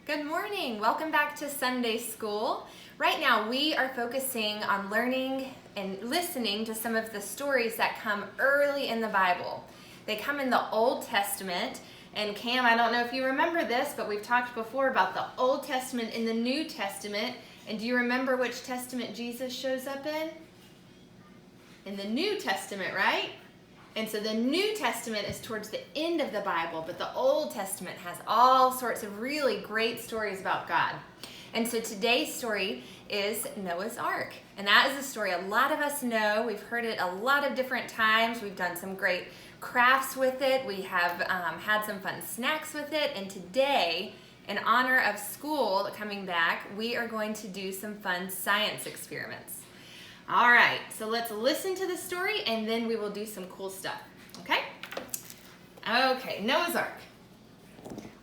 Good morning. Welcome back to Sunday School. Right now we are focusing on learning and listening to some of the stories that come early in the Bible. They come in the Old Testament. And Cam, I don't know if you remember this, but we've talked before about the Old Testament and the New Testament. And do you remember which testament Jesus shows up in? In the New Testament, right? And so the New Testament is towards the end of the Bible, but the Old Testament has all sorts of really great stories about God. And so today's story is Noah's Ark. And that is a story a lot of us know. We've heard it a lot of different times. We've done some great crafts with it. We have had some fun snacks with it. And today, in honor of school coming back, we are going to do some fun science experiments. All right, so let's listen to the story and then we will do some cool stuff, okay? Okay, Noah's Ark.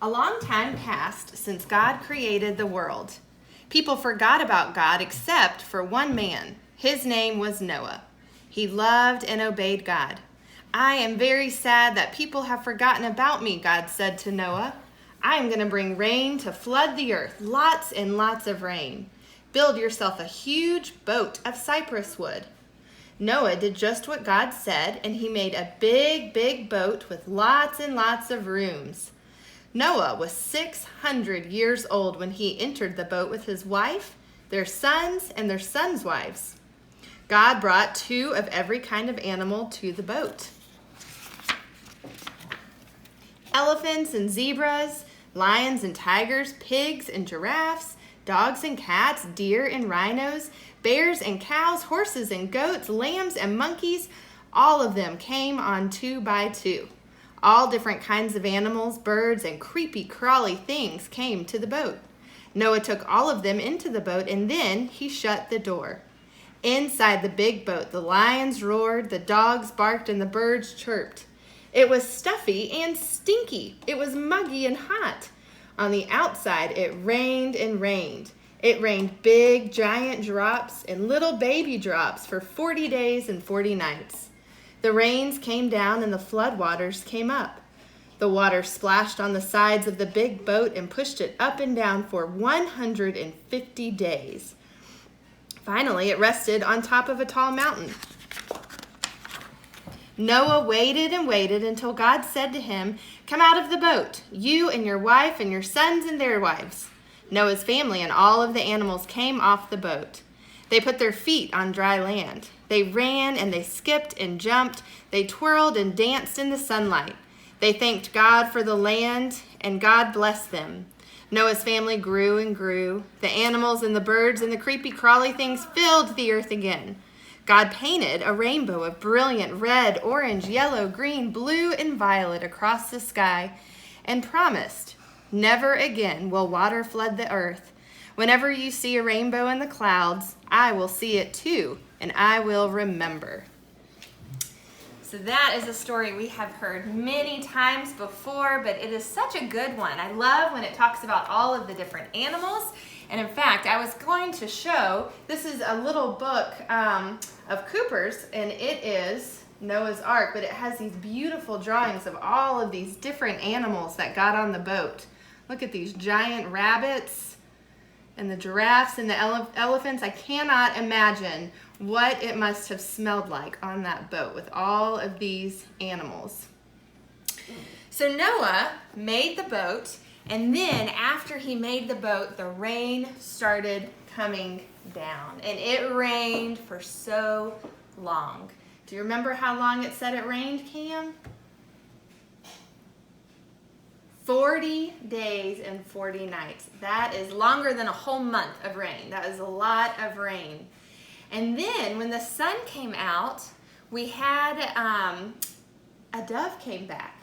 A long time passed since God created the world. People forgot about God except for one man. His name was Noah. He loved and obeyed God. I am very sad that people have forgotten about me, God said to Noah. I am going to bring rain to flood the earth, lots and lots of rain. Build yourself a huge boat of cypress wood. Noah did just what God said, and he made a big, big boat with lots and lots of rooms. Noah was 600 years old when he entered the boat with his wife, their sons, and their sons' wives. God brought 2 of every kind of animal to the boat. Elephants and zebras, lions and tigers, pigs and giraffes, dogs and cats, deer and rhinos, bears and cows, horses and goats, lambs and monkeys, all of them came on 2 by 2. All different kinds of animals, birds, and creepy, crawly things came to the boat. Noah took all of them into the boat and then he shut the door. Inside the big boat, the lions roared, the dogs barked, and the birds chirped. It was stuffy and stinky. It was muggy and hot. On the outside, it rained and rained. It rained big, giant drops and little baby drops for 40 days and 40 nights. The rains came down and the floodwaters came up. The water splashed on the sides of the big boat and pushed it up and down for 150 days. Finally, it rested on top of a tall mountain. Noah waited and waited until God said to him, "Come out of the boat, you and your wife and your sons and their wives." Noah's family and all of the animals came off the boat. They put their feet on dry land. They ran and they skipped and jumped. They twirled and danced in the sunlight. They thanked God for the land, and God blessed them. Noah's family grew and grew. The animals and the birds and the creepy crawly things filled the earth again. God painted a rainbow of brilliant red, orange, yellow, green, blue, and violet across the sky and promised, "Never again will water flood the earth. Whenever you see a rainbow in the clouds, I will see it too, and I will remember." So that is a story we have heard many times before, but it is such a good one. I love when it talks about all of the different animals. And in fact, I was going to show, this is a little book of Cooper's, and it is Noah's Ark, but it has these beautiful drawings of all of these different animals that got on the boat. Look at these giant rabbits and the giraffes and the elephants. I cannot imagine what it must have smelled like on that boat with all of these animals. So Noah made the boat, and then after he made the boat, the rain started coming down. And it rained for so long. Do you remember how long it said it rained, Cam? 40 days and 40 nights. That is longer than a whole month of rain. That is a lot of rain. And then when the sun came out, we had a dove came back.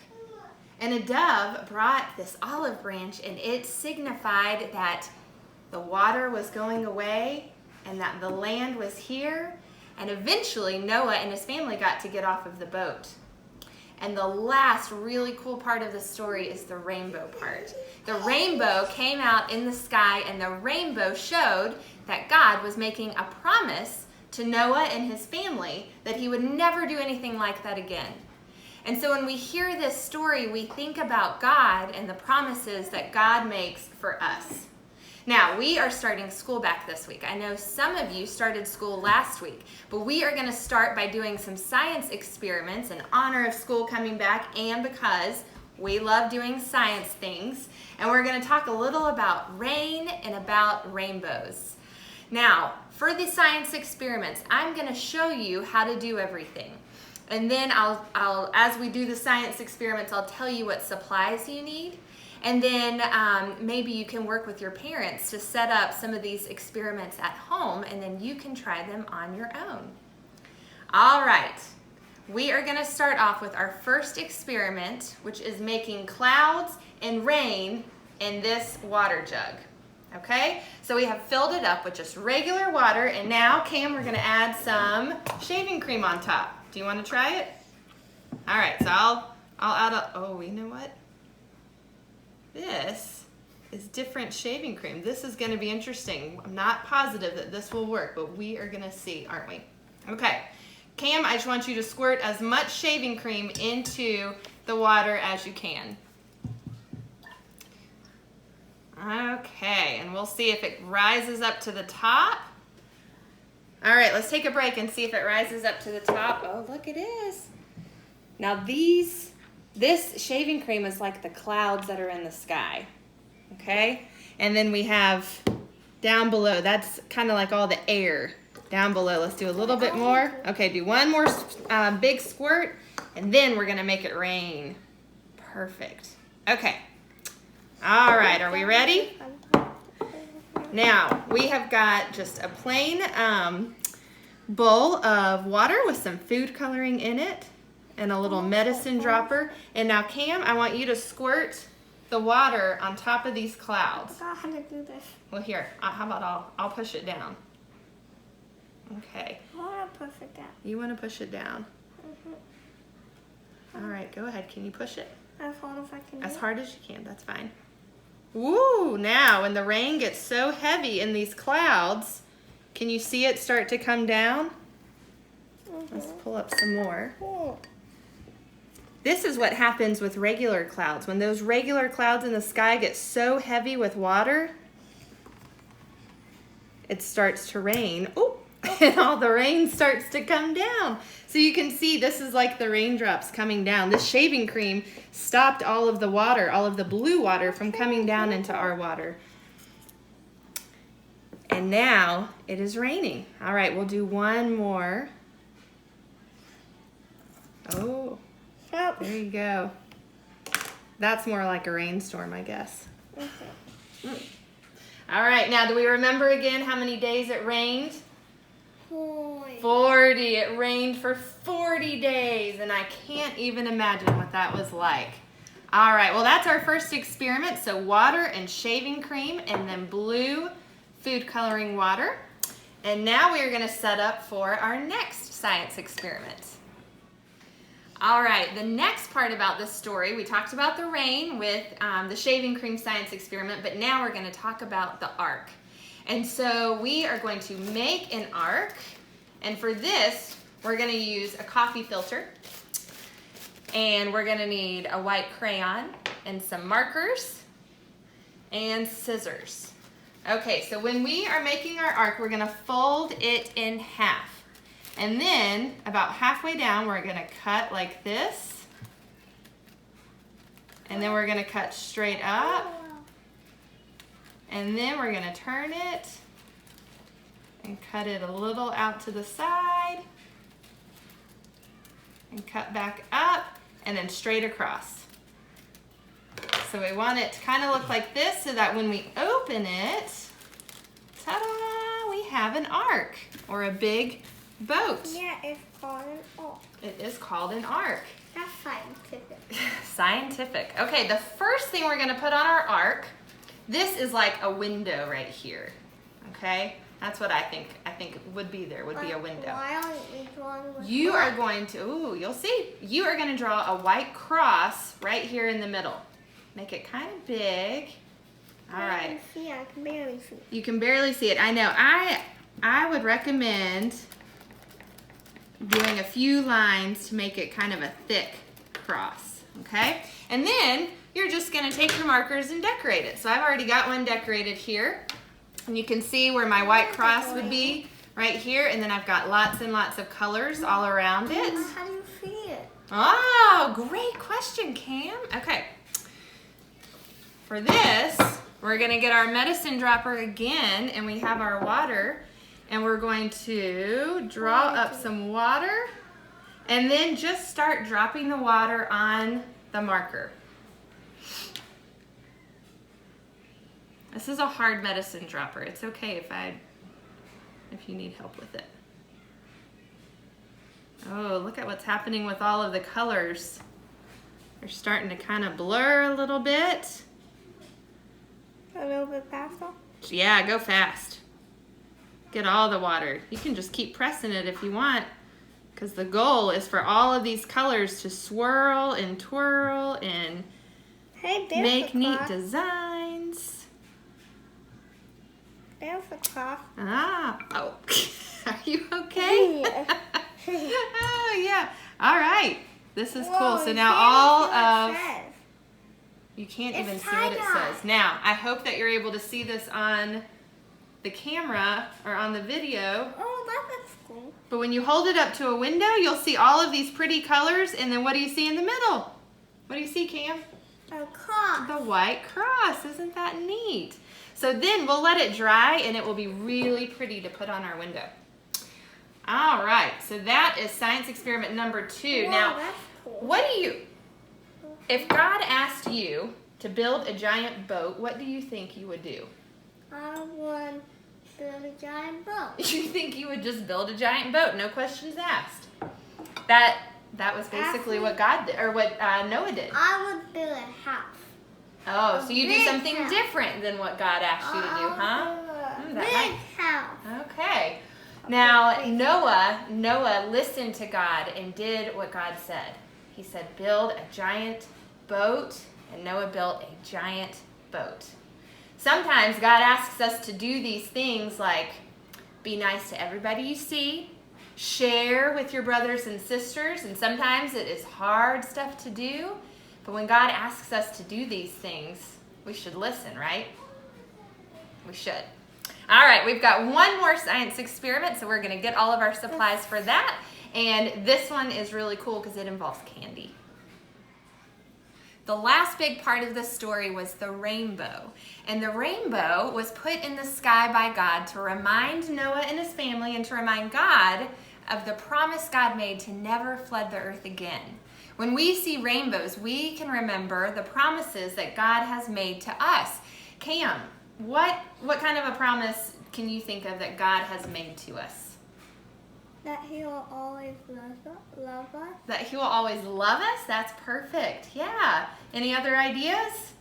And a dove brought this olive branch, and it signified that the water was going away and that the land was here. And eventually Noah and his family got to get off of the boat. And the last really cool part of the story is the rainbow part. The rainbow came out in the sky, and the rainbow showed that God was making a promise to Noah and his family that he would never do anything like that again. And so when we hear this story, we think about God and the promises that God makes for us. Now, we are starting school back this week. I know some of you started school last week, but we are going to start by doing some science experiments in honor of school coming back and because we love doing science things. And we're going to talk a little about rain and about rainbows. Now, for the science experiments, I'm going to show you how to do everything. And then I'll as we do the science experiments, I'll tell you what supplies you need. And then maybe you can work with your parents to set up some of these experiments at home, and then you can try them on your own. All right, we are going to start off with our first experiment, which is making clouds and rain in this water jug. Okay, so we have filled it up with just regular water, and now, Cam, we're going to add some shaving cream on top. Do you want to try it? All right, so I'll add you know what? This is different shaving cream. This is going to be interesting. I'm not positive that this will work, but we are going to see, aren't we? Okay, Cam, I just want you to squirt as much shaving cream into the water as you can. Okay, and we'll see if it rises up to the top. All right, let's take a break and see if it rises up to the top. Oh, look, it is. Now this shaving cream is like the clouds that are in the sky, okay? And then we have down below, that's kind of like all the air down below. Let's do a little bit more. Okay, do one more big squirt, and then we're gonna make it rain. Perfect. Okay. All right, are we ready? Now, we have got just a plain bowl of water with some food coloring in it and a little medicine dropper. And now, Cam, I want you to squirt the water on top of these clouds. I forgot how to do this. Well, here, how about I'll push it down. Okay. I want to push it down. You want to push it down? Mm-hmm. All right, go ahead. Can you push it? As hard as I can. As hard as you can, that's fine. Woo! Now, when the rain gets so heavy in these clouds, can you see it start to come down? Let's pull up some more. This is what happens with regular clouds. When those regular clouds in the sky get so heavy with water, it starts to rain. Ooh! And all the rain starts to come down. So you can see this is like the raindrops coming down. This shaving cream stopped all of the water, all of the blue water from coming down into our water. And now it is raining. All right, we'll do one more. Oh, there you go. That's more like a rainstorm, I guess. All right, now do we remember again how many days it rained? 40. It rained for 40 days, and I can't even imagine what that was like. All right, well, that's our first experiment. So water and shaving cream and then blue food coloring water. And now we are going to set up for our next science experiment. All right, the next part about this story, we talked about the rain with the shaving cream science experiment, but now we're going to talk about the ark. And so we are going to make an ark, and for this, we're going to use a coffee filter, and we're going to need a white crayon and some markers and scissors. Okay, so when we are making our ark, we're going to fold it in half. And then, about halfway down, we're going to cut like this, and then we're going to cut straight up. And then we're going to turn it and cut it a little out to the side and cut back up and then straight across. So we want it to kind of look like this so that when we open it, ta-da, we have an ark or a big boat. Yeah, it's called an ark. It is called an ark. That's scientific. Scientific. Okay, the first thing we're going to put on our ark, this is like a window right here, okay? That's what I think would be there, would be a window. Why aren't we drawing with You are going to, ooh, you'll see. You are going to draw a white cross right here in the middle. Make it kind of big. All right. I can barely see. You can barely see it. I know. I would recommend doing a few lines to make it kind of a thick cross, okay? And then you're just gonna take your markers and decorate it. So I've already got one decorated here. And you can see where my white cross would be right here. And then I've got lots and lots of colors all around it. How do you see it? Oh, great question, Cam. Okay. For this, we're gonna get our medicine dropper again, and we have our water, and we're going to draw up some water, and then just start dropping the water on the marker. This is a hard medicine dropper. It's okay if you need help with it. Oh, look at what's happening with all of the colors. They're starting to kind of blur a little bit. A little bit faster? Yeah, go fast. Get all the water. You can just keep pressing it if you want, because the goal is for all of these colors to swirl and twirl and make neat designs. There's a cross. Ah, oh, are you okay? Yeah. Oh, yeah. All right. This is cool. Whoa, So you now can't all see what it of, says. you can't It's even see what it tie-dye. says. Now, I hope that you're able to see this on the camera or on the video. Oh, that looks cool. But when you hold it up to a window, you'll see all of these pretty colors. And then what do you see in the middle? What do you see, Cam? A cross. The white cross. Isn't that neat? So then we'll let it dry, and it will be really pretty to put on our window. All right, so that is science experiment number 2. Whoa, now, that's cool. what do you, if God asked you to build a giant boat, what do you think you would do? I would build a giant boat. You think you would just build a giant boat, no questions asked. That was basically what God did, or what Noah did. I would build a house. Oh, so you do big something house. different than what God asked you to do, huh? A that big might- house. Okay. Now, Noah listened to God and did what God said. He said, build a giant boat, and Noah built a giant boat. Sometimes God asks us to do these things like be nice to everybody you see, share with your brothers and sisters, and sometimes it is hard stuff to do, but when God asks us to do these things, we should listen, right? We should. All right, we've got one more science experiment, so we're going to get all of our supplies for that. And this one is really cool because it involves candy. The last big part of the story was the rainbow. And the rainbow was put in the sky by God to remind Noah and his family and to remind God of the promise God made to never flood the earth again. When we see rainbows, we can remember the promises that God has made to us. Cam, what kind of a promise can you think of that God has made to us? That he will always love us. That he will always love us? That's perfect. Yeah. Any other ideas?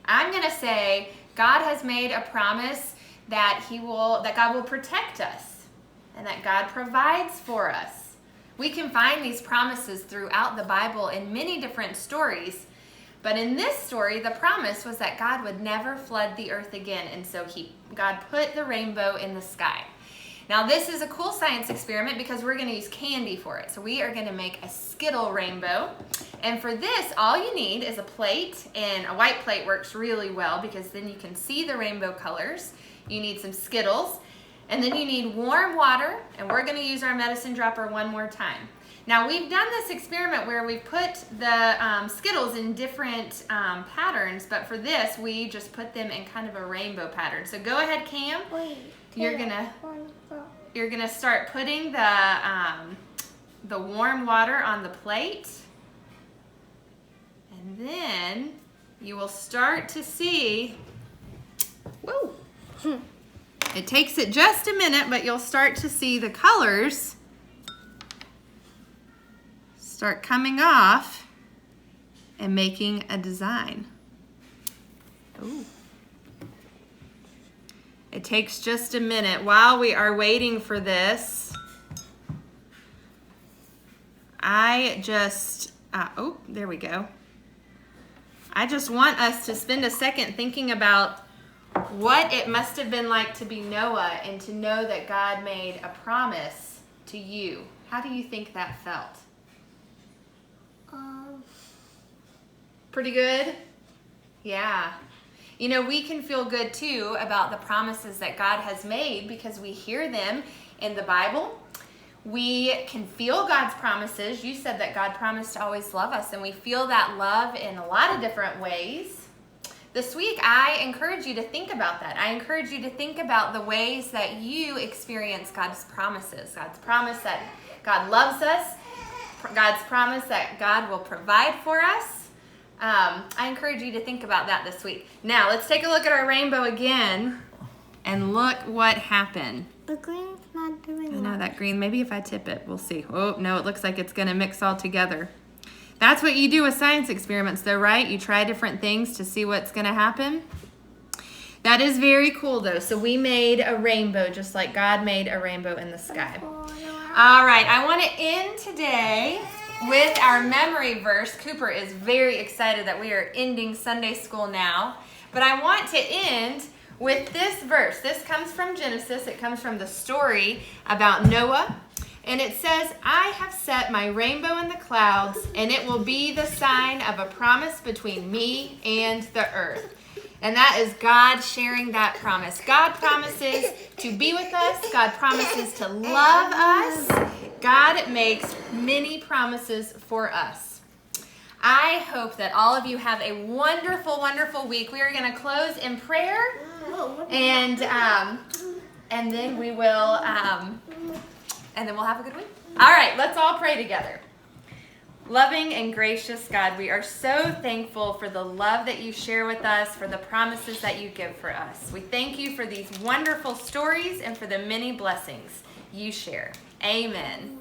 I'm going to say God has made a promise that God will protect us and that God provides for us. We can find these promises throughout the Bible in many different stories. But in this story, the promise was that God would never flood the earth again. And so God put the rainbow in the sky. Now this is a cool science experiment because we're going to use candy for it. So we are going to make a Skittle rainbow. And for this, all you need is a plate. And a white plate works really well because then you can see the rainbow colors. You need some Skittles. And then you need warm water. And we're going to use our medicine dropper one more time. Now we've done this experiment where we put the Skittles in different patterns, but for this we just put them in kind of a rainbow pattern. So go ahead, Cam. Wait. You're gonna start putting the warm water on the plate, and then you will start to see. Whoa! It takes it just a minute, but you'll start to see the colors start coming off and making a design. Ooh. It takes just a minute. While we are waiting for this, there we go. I just want us to spend a second thinking about what it must have been like to be Noah and to know that God made a promise to you. How do you think that felt? Pretty good? Yeah. You know, we can feel good too about the promises that God has made because we hear them in the Bible. We can feel God's promises. You said that God promised to always love us, and we feel that love in a lot of different ways. This week, I encourage you to think about that. I encourage you to think about the ways that you experience God's promises. God's promise that God loves us. God's promise that God will provide for us. I encourage you to think about that this week. Now, let's take a look at our rainbow again, and look what happened. The green's not doing I know that green, maybe if I tip it, we'll see. Oh, no, it looks like it's going to mix all together. That's what you do with science experiments though, right? You try different things to see what's going to happen. That is very cool though. So we made a rainbow just like God made a rainbow in the sky. All right, I want to end today with our memory verse. Cooper is very excited that we are ending Sunday school now. But I want to end with this verse. This comes from Genesis. It comes from the story about Noah. And it says, I have set my rainbow in the clouds, and it will be the sign of a promise between me and the earth. And that is God sharing that promise. God promises to be with us. God promises to love us. God makes many promises for us. I hope that all of you have a wonderful, wonderful week. We are going to close in prayer, and then we will... and then we'll have a good week. All right, let's all pray together. Loving and gracious God, we are so thankful for the love that you share with us, for the promises that you give for us. We thank you for these wonderful stories and for the many blessings you share. Amen.